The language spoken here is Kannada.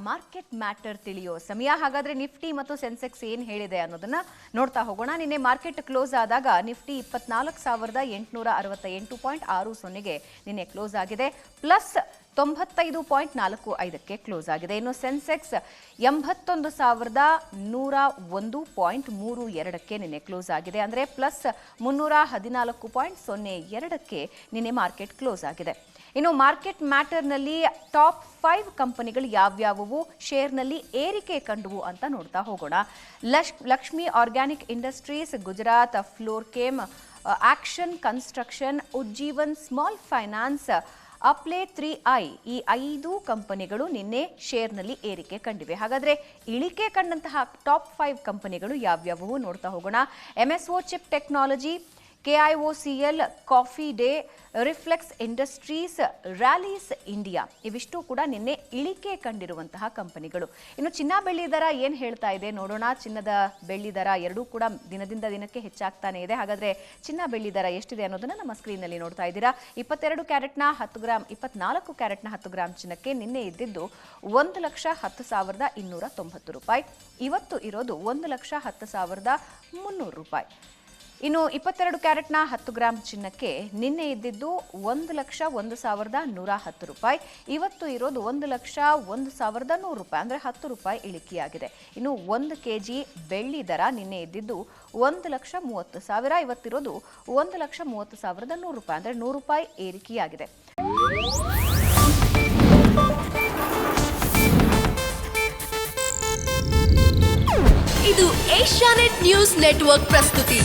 ಮಾರ್ಕೆಟ್ ಮ್ಯಾಟರ್ ತಿಳಿಯೋ ಸಮಯ. ಹಾಗಾದ್ರೆ ನಿಫ್ಟಿ ಮತ್ತು ಸೆನ್ಸೆಕ್ಸ್ ಏನ್ ಹೇಳಿದೆ ಅನ್ನೋದನ್ನ ನೋಡ್ತಾ ಹೋಗೋಣ. ನಿನ್ನೆ ಮಾರ್ಕೆಟ್ ಕ್ಲೋಸ್ ಆದಾಗ ನಿಫ್ಟಿ 24,868.60ಗೆ ನಿನ್ನೆ ಕ್ಲೋಸ್ ಆಗಿದೆ, ಪ್ಲಸ್ 95.45ಕ್ಕೆ ಕ್ಲೋಸ್ ಆಗಿದೆ. ಇನ್ನು ಸೆನ್ಸೆಕ್ಸ್ 81,101.32ಕ್ಕೆ ನಿನ್ನೆ ಕ್ಲೋಸ್ ಆಗಿದೆ, ಅಂದ್ರೆ ಪ್ಲಸ್ 314.02ಕ್ಕೆ ನಿನ್ನೆ ಮಾರ್ಕೆಟ್ ಕ್ಲೋಸ್ ಆಗಿದೆ. ಇನ್ನು ಮಾರ್ಕೆಟ್ ಮ್ಯಾಟರ್ನಲ್ಲಿ ಟಾಪ್ 5 ಕಂಪನಿಗಳು ಯಾವ್ಯಾವುವು ಶೇರ್ನಲ್ಲಿ ಏರಿಕೆ ಕಂಡುವು ಅಂತ ನೋಡ್ತಾ ಹೋಗೋಣ. Lakshmi organic industries, Gujarat Fluorochem, action construction, Ujjivan small finance, ಅಪ್ಲೆ 3i ಈ 5 ಕಂಪನಿಗಳು ನಿನ್ನೆ ಶೇರ್ನಲ್ಲಿ ಏರಿಕೆ ಕಂಡಿವೆ. ಹಾಗಾದ್ರೆ ಇಳಿಕೆ ಕಂಡಂತಹ ಟಾಪ್ 5 ಕಂಪನಿಗಳು ಯಾವ್ಯಾವುವು ನೋಡ್ತಾ ಹೋಗೋಣ. MSO chip technology, KIOCL, coffee day, reflex industries, rallies India ಇವಿಷ್ಟು ಕೂಡ ನಿನ್ನೆ ಇಳಿಕೆ ಕಂಡಿರುವಂತಹ ಕಂಪನಿಗಳು. ಇನ್ನು ಚಿನ್ನ ಬೆಳ್ಳಿ ದರ ಏನು ಹೇಳ್ತಾ ಇದೆ ನೋಡೋಣ. ಚಿನ್ನದ ಬೆಳ್ಳಿ ದರ ಎರಡೂ ಕೂಡ ದಿನದಿಂದ ದಿನಕ್ಕೆ ಹೆಚ್ಚಾಗ್ತಾನೆ ಇದೆ. ಹಾಗಾದ್ರೆ ಚಿನ್ನ ಬೆಳ್ಳಿ ದರ ಎಷ್ಟಿದೆ ಅನ್ನೋದನ್ನ ನಮ್ಮ ಸ್ಕ್ರೀನ್ನಲ್ಲಿ ನೋಡ್ತಾ ಇದ್ದೀರಾ. 22 ಕ್ಯಾರೆಟ್ನ 10 ಗ್ರಾಮ್, 24 ಕ್ಯಾರೆಟ್ನ 10 ಗ್ರಾಮ್ ಚಿನ್ನಕ್ಕೆ ನಿನ್ನೆ ಇದ್ದಿದ್ದು 1,10,290 ರೂಪಾಯಿ. ಇವತ್ತು ಇರೋದು 1,10,300 ರೂಪಾಯಿ. ಇನ್ನು 22 ಕ್ಯಾರೆಟ್ನ 10 ಗ್ರಾಮ್ ಚಿನ್ನಕ್ಕೆ ನಿನ್ನೆ ಇದ್ದಿದ್ದು 1,01,110 ರೂಪಾಯಿ. ಇವತ್ತು ಇರೋದು 1,01,100 ರೂಪಾಯಿ, ಅಂದರೆ 10 ರೂಪಾಯಿ ಇಳಿಕೆಯಾಗಿದೆ. ಇನ್ನು 1 ಕೆಜಿ ಬೆಳ್ಳಿ ದರ ನಿನ್ನೆ ಇದ್ದಿದ್ದು 1,30,000, ಇವತ್ತಿರೋದು 1,30,100 ರೂಪಾಯಿ, ಅಂದರೆ 100 ರೂಪಾಯಿ ಏರಿಕೆಯಾಗಿದೆ. ಇದು ಏಷ್ಯಾನೆಟ್ ನ್ಯೂಸ್ ನೆಟ್ವರ್ಕ್ ಪ್ರಸ್ತುತಿ.